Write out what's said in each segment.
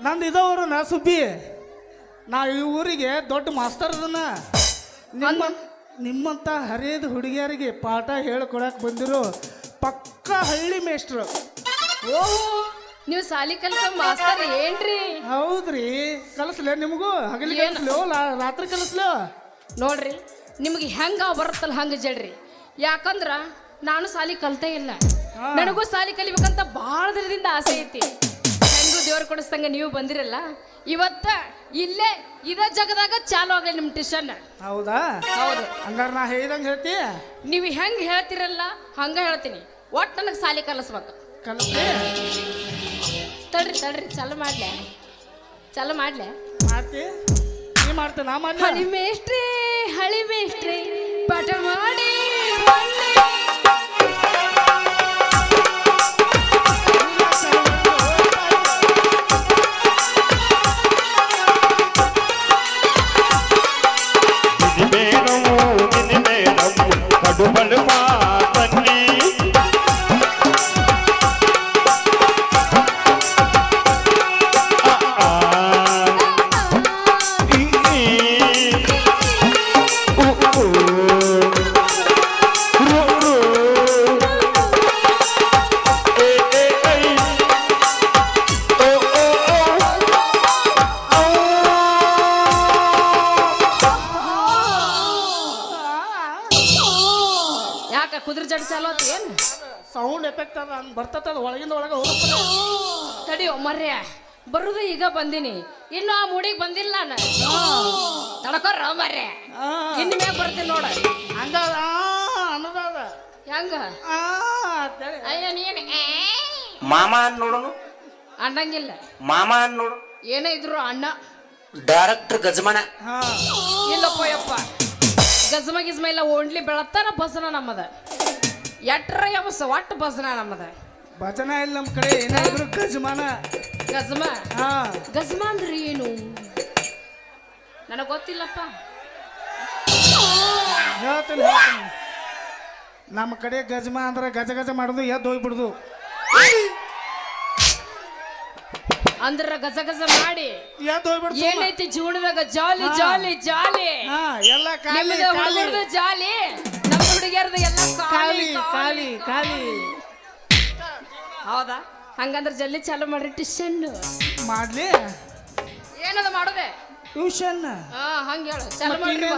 ನಂದು ಇದವರು ನಾ ಸುಬ್ಬಿ. ನಾ ಈ ಊರಿಗೆ ದೊಡ್ಡ ಮಾಸ್ತರ್ ಅದನ್ನ. ನಿಮ್ಮಂತ ಹರಿಯದ ಹುಡುಗಿಯರಿಗೆ ಪಾಠ ಹೇಳ್ಕೊಡಕ್ ಬಂದಿರೋ ಪಕ್ಕ ಹಳ್ಳಿ ಮೇಷ್ಟ್ರು. ಓಹೋ, ನೀವು ಸಾಲಿ ಕಲ್ಸ ಮಾಸ್ತರ್ ಏನ್ರಿ? ಹೌದ್ರಿ, ಕಲಿಸ್ಲೆ ನಿಮಗೂ? ಹಗಲಿ ಕಲಿಸ್ಲೋ ರಾತ್ರಿ ಕಲಿಸ್ಲೋ? ನೋಡ್ರಿ, ನಿಮ್ಗೆ ಹೆಂಗ ಬರುತ್ತಲ್ಲ ಹಂಗ ಜಡ್ರಿ. ಯಾಕಂದ್ರ ನಾನು ಸಾಲಿ ಕಲ್ತೇ ಇಲ್ಲ. ನನಗೂ ಸಾಲಿ ಕಲಿಬೇಕಂತ ಬಹಳ ದಿನದಿಂದ ಆಸೆ ಐತಿ. ಹೆಂಗೂ ದೇವ್ರ ಕೊಡಿಸ್ದಂಗ ನೀವು ಬಂದಿರಲ್ಲ, ಇವತ್ತ ಇಲ್ಲೇ ಇದ ಜಗದಾಗ ಚಾಲು ಆಗಲಿ ನಿಮ್ ಟ್ಯೂಷನ್. ಹೌದಾ? ಹೌದು. ಹಂಗಾರ ನಾ ಹೇಳ್ದಂಗ ಹೇಳ್ತಿ? ನೀವು ಹೆಂಗ್ ಹೇಳ್ತಿರಲ್ಲ ಹಂಗ ಹೇಳ್ತೀನಿ. ಒಟ್ಟು ನನಗೆ ಸಾಲಿ ಕಲಿಸ್ಬೇಕು. ಕಲಿಸ್ಲಿ? ತಡ್ರಿ ತಡ್ರಿ, ಚಾಲು ಮಾಡ್ಲೆ? ಚಾಲು ಮಾಡ್ಲೆ? ಮಾಡ್ತಿ? ನೀ ಮಾಡ್ತೆ, ನಾ ಮಾಡ್ಲಿ? ಹಳಿ ಮೇಷ್ಟ್ರಿ ಪಾಠ ಮಾಡಿ ಕುದುರೆ ಜಡ್ ಚಾಲು ಆತ ಏನ್? ಸೌಂಡ್ ಎಫೆಕ್ಟ್ ಅದ, ಹಂಗೆ ಬರ್ತದ ಒಳಗಿಂದ ಒಳಗೆ ಹೋಗ್ತದೆ. ತಡಿಯೋ ಮರ್ಯ, ಬರುದು ಈಗ ಬಂದಿನಿ, ಇನ್ನು ಆ ಮೂಡಿಗೆ ಬಂದಿಲ್ಲ ನಾನು. ತಡ್ಕೊರ ಮರ್ಯ, ಇನ್ ಮ್ಯಾಗ ಬರ್ತೀನಿ ನೋಡ. ಹಂಗ ಅನ್ನದ ಹೆಂಗ? ಅಯ್ಯೋ ನೀನ್ ಮಾಮ ನೋಡೋನು ಅನ್ನಂಗಿಲ್ಲ. ಮಾಮ ನೋಡು, ಏನೇ ಇದ್ರು ಅಣ್ಣ. ಡೈರೆಕ್ಟರ್ ಗಜಮನ. ಇಲ್ಲಪ್ಪ ಯಪ್ಪ, ಗಜಮ ಗಿಜ್ಮ ಇಲ್ಲ, ಓಣ್ಲಿ ಬೆಳತ್ತಾನ ಬಸನ ನಮ್ಮದ. ಎಟ್ರ ಯಮಸ ಒಟ್ಟು ಬಸನ ನಮ್ಮದ. ಭಜನ ಇಲ್ಲ ನಮ್ಮ ಕಡೆ, ಏನಾದ್ರು ಗಜಮಾನ. ಗಜಮ? ಗಜಮ ಅಂದ್ರೆ ಏನು ನನಗೆ ಗೊತ್ತಿಲ್ಲಪ್ಪ. ಹೇಳ್ತೀನಿ. ನಮ್ಮ ಕಡೆ ಗಜಮ ಅಂದ್ರೆ ಗಜ ಗಜ ಮಾಡುದು, ಎದ್ದು ಹೋಗ್ಬಿಡುದು. ಅಂದ್ರ ಗಜ ಗಜ ಮಾಡಿ ಎದ್ದು ಹೋಗ್ಬಿಡುದು. ಏನೈತಿ ಜೀವನದಾಗ? ಜಾಲಿ ಜಾಲಿ ಜಾಲಿ. ಎಲ್ಲ ಖಾಲಿ ಹುಡುಗರ್ದು ಜಾಲಿ, ನಮ್ಮ ಹುಡುಗಿಯರ್ದು ಎಲ್ಲ ಖಾಲಿ ಖಾಲಿ ಖಾಲಿ. ಹೌದಾ? ಹಂಗಂದ್ರೆ ಜಲ್ದಿ ಚಾಲು ಮಾಡ್ರಿ ಟ್ಯೂಷನ್. ಮಾಡ್ಲಿ? ಏನದ ಮಾಡೋದೆ? ಟ್ಯೂಷನ್? ಹಂಗ ಹೇಳು, ಚಾಲು ಮಾಡ್ರಿ.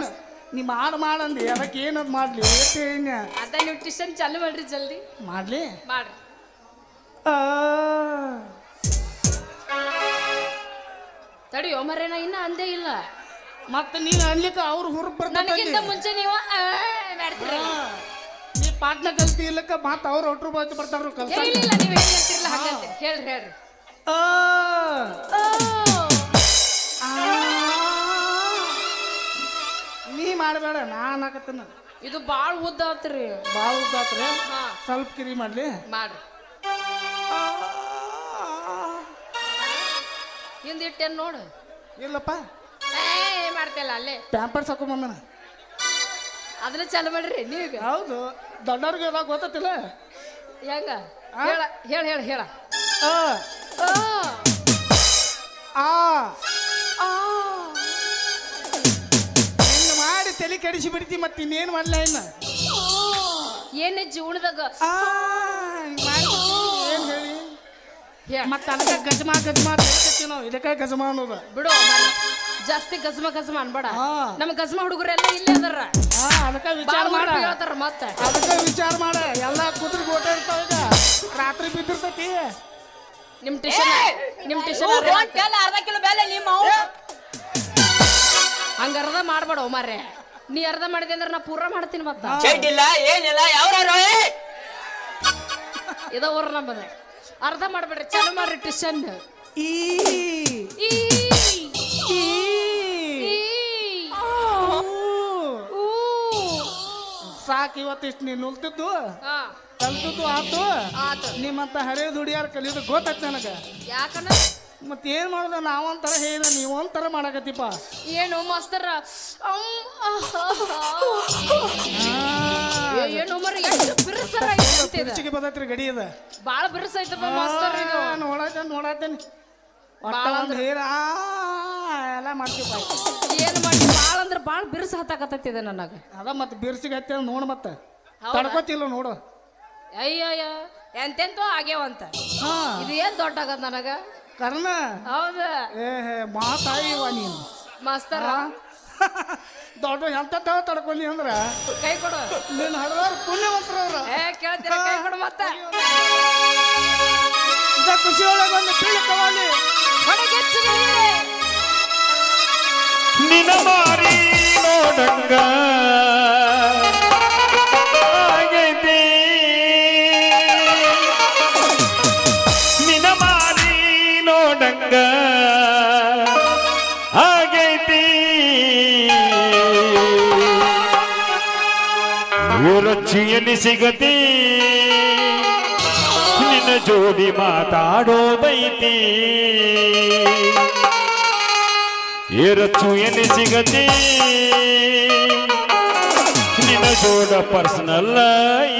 ನೀ ಮಾಡಂದಿ, ಅದಕ್ಕೆ ಏನದ್ ಮಾಡ್ಲಿ? ಅದ ನೀವು ಟ್ಯೂಷನ್ ಚಾಲು ಮಾಡ್ರಿ ಜಲ್ದಿ. ಮಾಡ್ಲಿ? ಮಾಡ್ರಿ. ತಡಿಯೋ ಮರೇನ, ಇನ್ನ ಅಂದೇ ಇಲ್ಲ. ಮತ್ತೆ ನೀನು ಅನ್ಲಿಕ್ಕೆ ಅವ್ರು ಹುರುಪ್ ಬರ್ತಾರೆ. ನನಗಿಂತ ಮುಂಚೆ ನೀವು ನೀ ಪಾಟ್ನ ಕಲ್ತಿ ಇಲ್ಲಕ್ಕ ಮತ್ತ ಅವ್ರು ಒಟ್ರು ಬಾಜು ಬರ್ತಾರ ಕಲ್ಸ. ಇಲ್ಲ, ನೀವು ಏನ್ ಹೇಳ್ತಿರ್ಲ ಹಾಗಂತೆ ಹೇಳ್ರಿ ಹೇಳ್ರಿ. ನೀ ಮಾಡಬೇಡ, ನಾನು ಹಾಕತ್ತನ. ಇದು ಬಾಳ್ ಉದ್ದ ಆತ್ರಿ. ಬಾಳ ಉದ್ದ ಆತ್ರಿ? ಸ್ವಲ್ಪ ಕಿರಿ ಮಾಡ್ಲಿ? ಮಾಡ್ರಿ. ಹಿಂದ್ ಇಟ್ಟೇನ್ ನೋಡು. ಇಲ್ಲಪ್ಪ, ಮಾಡ್ತಿಲ್ಲ ಅಲ್ಲೇ ಪ್ಯಾಂಪರ್ಸ್ ಹಾಕೊಂಬಂದನ. ಅದನ್ನ ಚಾಲು ಮಾಡ್ರಿ ನೀವೀಗ. ಹೌದು, ದೊಡ್ಡವ್ರಿಗೆ ಎಲ್ಲ ಗೊತ್ತಿಲ್ಲ. ಹೆಂಗ ಹೇಳ ಹೇಳ ಹೇಳ ಹೇಳ. ಇನ್ನು ಮಾಡಿ ತಲೆ ಕೆಡಿಸಿ ಬಿಡ್ತಿ, ಮತ್ತೆ ಇನ್ನೇನು ಮಾಡಲ? ಇನ್ನು ಏನೇ ಜೀವನದಾಗ ಏನ್ ಹೇಳಿ ಮತ್ತೆ ಅದಕ್ಕೆ ಗಜಮಾ ಗಜಮಾ ಹೇಳ್ತೀವಿ ನಾವು. ಇದಕ್ಕೆ ಗಜಮಾ ಅನ್ನೋದು. ಬಿಡು, ಜಾಸ್ತಿ ಗಜಮ ಗಜಮ ಅನ್ಬೇಡ. ನಮ್ಮ ಗಜಮ ಹುಡುಗರೆಲ್ಲ ಇಲ್ಲೇ ಅದಾರ. ಅದಕ್ಕೆ ವಿಚಾರ ಮಾಡ ಹೇಳ್ತಾರ. ಮತ್ತೆ ಅದಕ್ಕೆ ವಿಚಾರ ಮಾಡ. ಎಲ್ಲ ಕೂತ್ರಿ ಗೋಟ ಇರ್ತಾವ. ಈಗ ರಾತ್ರಿ ಬಿದ್ದಿರ್ತೈತಿ. ನಿಮ್ ಟ್ಯೂಷನ್ ಅರ್ಧ ಕಿಲೋ ಬೇಳೆ ನಿಮ್ಮ ಹಂಗ ಅರ್ಧ ಮಾಡ್ಬೇಡ ಮಾರ್ರೆ. ನೀ ಅರ್ಧ ಮಾಡಿದೆ ಅಂದ್ರೆ ನಾ ಪೂರ ಮಾಡ್ತೀನಿ. ಮತ್ತ ಚಡ್ಡಿಲ್ಲ ಏನಿಲ್ಲ ಯಾವ್ದಾರು ಇದ ಊರ ನಂಬದ. ಅರ್ಧ ಮಾಡ್ಬೇಡ್ರಿ, ಚಾಲು ಮಾಡ್ರಿ ಟ್ಯೂಷನ್. ಸಾಕು, ಇವತ್ತಿಷ್ಟು ನೀನು ಉಲ್ತಿದ್ದು ಕಲ್ತದ್ದು ಆತು. ನಿಮ್ಮಂತ ಹರೇ ದುಡಿಯಾರ ಕಲಿಯೋದು ಗೊತ್ತಾಯ್ತು ನನಗೆ. ಯಾಕಂದ್ರೆ ಮತ್ತೆ ಏನ್ ಮಾಡುದ? ನಾವೊಂಥರ ಹೇಳಿದ, ನೀವು ಒಂಥರ ಮಾಡಕತ್ತಿಪ್ಪ. ಏನು ಮಾಸ್ತರ? ಏನು ಮರ ಎಷ್ಟು ಬಿರುಸಾಗಿ ಬದತ್ರಿ ಗಡಿ ಅದ. ಬಾಳ ಬಿರುಸಾಯ್ತಪ್ಪ ಮಾಸ್ತರ್. ನೋಡಾತೇನೆ ಒಟ್ಟ ಒಂದು ಹೀರ ಎಲ್ಲ ಮಾಡ್ತೀವಿ ಏನ್ ಮಾಡಿ ಬಾಳ ಅಂದ್ರ ಬಾಳ ಬಿರ್ಸ ಹತ್ತಾಕತ್ತಿದೆ ನನಗ ಅದ ಮತ್ತೆ ಬಿರ್ಸಿಗೆ ಹತ್ತಿ ನೋಡು ಮತ್ತೆ ತಡ್ಕೋತಿಲ್ಲ ನೋಡು ಅಯ್ಯಯ್ಯ ಎಂತೆಂತೋ ಆಗ್ಯಾವಂತ ಹಾ ಇದು ಏನ್ ದೊಡ್ಡ ಆಗದ ನನಗ ಕರ್ಣ ಹೌದ ಮಾತಾಯಿವ ನೀನು ಮಾಸ್ತರ ದೊಡ್ಡ ಎಂತ ತಡ್ಕೊಲಿ ಅಂದ್ರ ಕೈ ಕೊಡು ನೀನು ಹಡವಾರ ಪುಣ್ಯವಂತರವ್ರ ಕೇಳ್ತೀರ ಕೈ ಕೊಡು ಮತ್ತ ಖುಷಿ ಒಳಗೆ ಒಂದು ತಿಳ್ಕೊಳ್ಳಿ ನಿನ ಮಾರಿ ನೋಡಂಗ ಆಗೈತಿ ನಿನ ಮಾರಿ ನೋಡಂಗ ಆಗೈತಿ ರುಚಿಯಲ್ಲಿ ಸಿಗತಿ ನಿನ್ನ ಜೋಡಿ ಮಾತಾಡೋದೈತಿ ಏರಚ್ಚು ಎಲ್ಲಿ ಸಿಗತಿ ನಿನ್ನ ಜೋಡ ಪರ್ಸನಲ್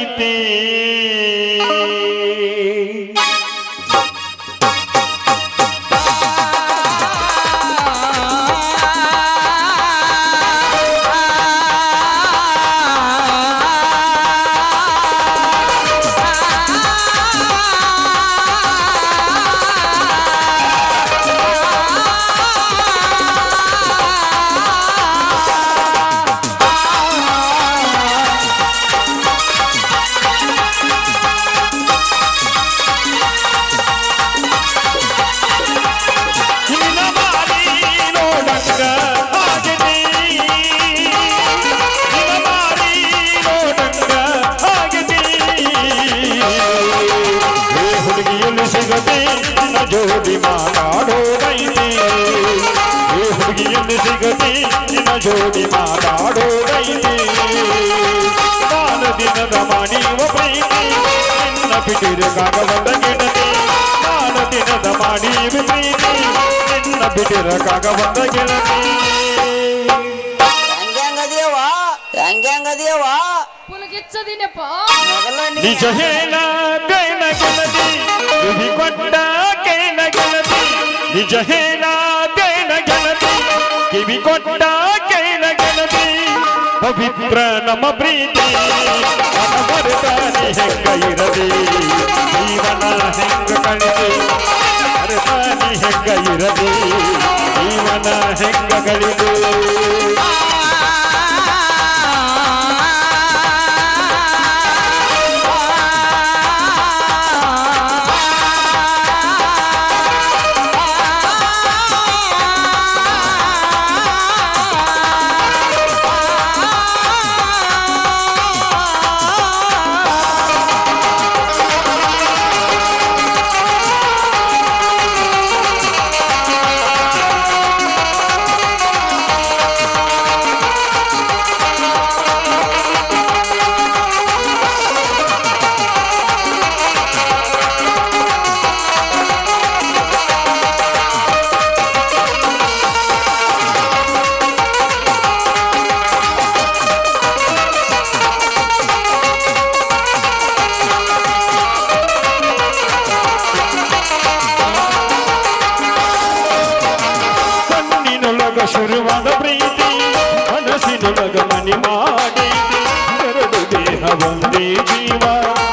ಐತಿ ಜೋಡಿ ಮಾತಾಡೋದೈತಿ ಹುಡುಗಿಯಲ್ಲಿ ಸಿಗತಿ ನಿನ್ನ ಜೋಡಿ ಮಾತಾಡೋದೈತಿ ಕಾಲ ದಿನದ ಮಾಡಿವ ಪ್ರೀತಿ ನಿನ್ನ ಬಿಟ್ಟಿರಕಾಗ ಬಂದ ಗೆಳತಿ ಕಾಲ ದಿನದ ಮಾಡಿವ ಪ್ರೀತಿ ನಿನ್ನ ಬಿಟ್ಟಿರಕಾಗ ಬಂದ ಗೆಳತಿ ಹೆಂಗದೇವ ಪುಲಗಿಚ್ಚದಿನಪ್ಪ ನಿಜ ಹೇಳ ಬೇಡ ಗೆಳತಿ ಕಿವಿ ಕೊಟ್ಟ ಕೇಳ ಗೆಳತಿ ನಿಜ ಹೇಳ ಬೇಡ ಗೆಳತಿ ಕಿವಿ ಕೊಟ್ಟ ಕೇಳ ಗೆಳತಿ ಪವಿತ್ರ ನಮ್ಮ ಪ್ರೀತಿ ಮರತಾನೆ ಹೆಂಗ ಇರದಿ ಜೀವನ ಹೆಂಗ ಕಳಿಸಿ ಮರತಾನೆ ಹೆಂಗ ಇರದಿ ಜೀವನ ಹೆಂಗ ಕಳಿದು ಶುರುವಾದ ಪ್ರೀತಿ ಮನಸ್ಸಿನೊಳಗ ಮನಿ ಮಾಡಿ ಎರಡು ದೇಹ ಒಂದೇ ಜೀವ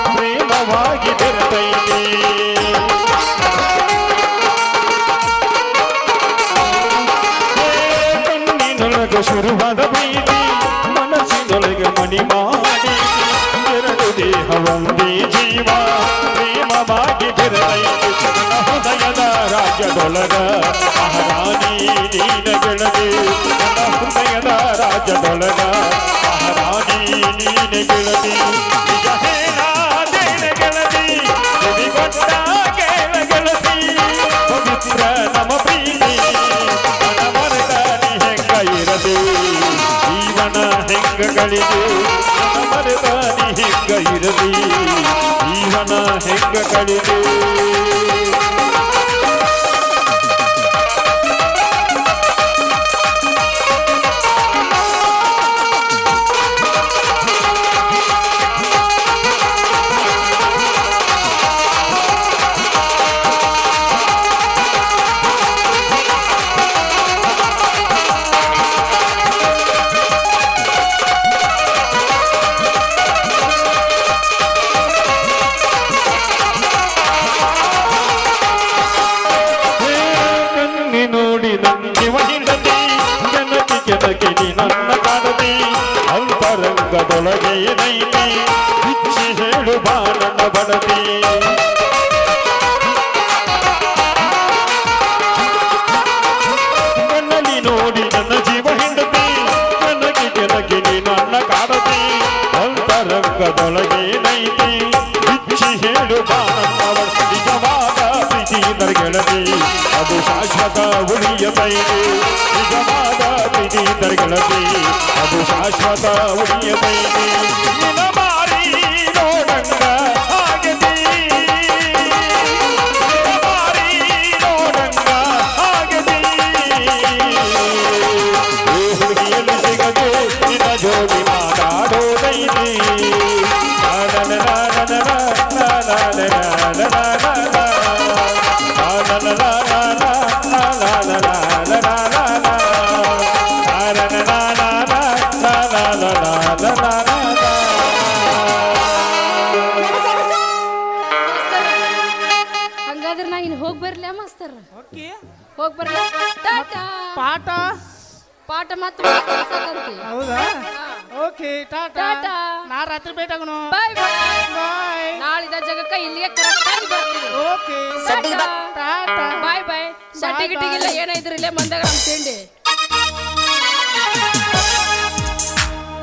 ಪ್ರೇಮವಾಗಿ ಬೆರೆತೈತಿ ಕಣ್ಣಿನೊಳಗ ಶುರುವಾದ ಪ್ರೀತಿ ಮನಸ್ಸಿನೊಳಗ ಮನಿ ಮಾಡಿ ಎರಡು ದೇಹ ಒಂದೇ ಜೀವ ಪ್ರೇಮವಾಗಿ ಬೆರೆತೈತಿ ಹೃದಯದ ರಾಜ್ಯದೊಳಗ ಮಹಾರಾಣಿ ನೀನ ಗೆಳತಿ ನನ್ನ ಹೃದಯದ ರಾಜ್ಯದೊಳಗ ಮಹಾರಾಣಿ ನೀನ ಗೆಳತಿ ನಿಜ ಹೇಳ ದೇನ ಗೆಳತಿ ಕಿವಿಗೊಟ್ಟ ಕೇಳ ಗೆಳತಿ ಪವಿತ್ರ ನಮ್ಮ ಪ್ರೀತಿ ಮನ ಮರೆತಾನೆ ಹೆಂಗ ಇರದು ಜೀವನ ಹೆಂಗ ಕಳಿದು ಮನ ಮರೆತಾನೆ ಹೆಂಗ ಇರದಿ ಜೀವನ ಹೆಂಗ ಕಳಿದು ನನ್ನ ಜೀವ ಹಿಂಡತಿ ಕೆನಕಿ ಕೆನಕಿ ನೀ ನನ್ನ ಕಾಡತಿ ಅಂತರಂಗದೊಳಗೆ ಏನೈತಿ ಬಿಚ್ಚಿ ಹೇಳು ಬಾ ನನ್ನ ಬಡತಿ ಕಣ್ಣಲ್ಲಿ ನೋಡಿ ನನ್ನ ಜೀವ ಹಿಂಡತಿ ಕೆನಕಿ ಕೆನಕಿ ನೀ ನನ್ನ ಕಾಡತಿ ಅಂತರಂಗದೊಳಗೆ ಏನೈತಿ ಬಿಚ್ಚಿ ಹೇಳು ಬಾ ನನ್ನ ಬಡತಿ ನಿಜವಾದ ಪ್ರೀತಿ ಗೆಳತಿ ಅದು ಶಾಶ್ವತ ಉಳಿಯತೈತಿ ನಿಜವಾದ ಪ್ರೀತಿ ಗೆಳತಿ ಅದು ಶಾಶ್ವತ ಉಳಿಯತೈತಿ ನಿನ್ನ ಮಾರಿ ನೋಡಂಗ ಆಗತಿ ನಿನ್ನ ಮಾರಿ ನೋಡಂಗ ಆಗತಿ ಈ ಹುಡುಗಿಯಲ್ಲಿ ಸಿಗದೆ ನಿನ್ನ ಜೋಡಿ ಮಾತಾಡೋದೈತಿ ಹಂಗಾದ್ರೆ ನಾ ಇನ್ನು ಹೋಗಿ ಬರ್ಲಿ ಮಾಸ್ತರ್ ಓಕೆ ಹೋಗಿ ಬರ್ಲಿ ಟಾಟಾ ಪಾಠ ಪಾಠ ಮಾತ್ರ ಕಲ್ಸಕಂತಿ ಹೌದಾ ಓಕೆ ಟಾಟಾ ಟಾಟಾ. ನಾ ರಾತ್ರಿ ಭೇಟಾಗೋಣ ಬಾಯ್ ಬಾಯ್ ಬಾಯ್ ನಾಳಿದ ಜಗಕ್ಕ ಇಲ್ಲಿಗೆ ಕರೆಕ್ಟ್ ಆಗಿ ಬರ್ತೀನಿ ಓಕೆ ಟಾಟಾ ಟಾಟಾ ಬಾಯ್ ಬಾಯ್ ಶಟ್ಟಿ ಗಿಟ್ಟಿಗಿಲ್ಲ ಏನಾಯ್ತು ಇಲ್ಲೇ ಮಂದಾಗ ತಿಂಡಿ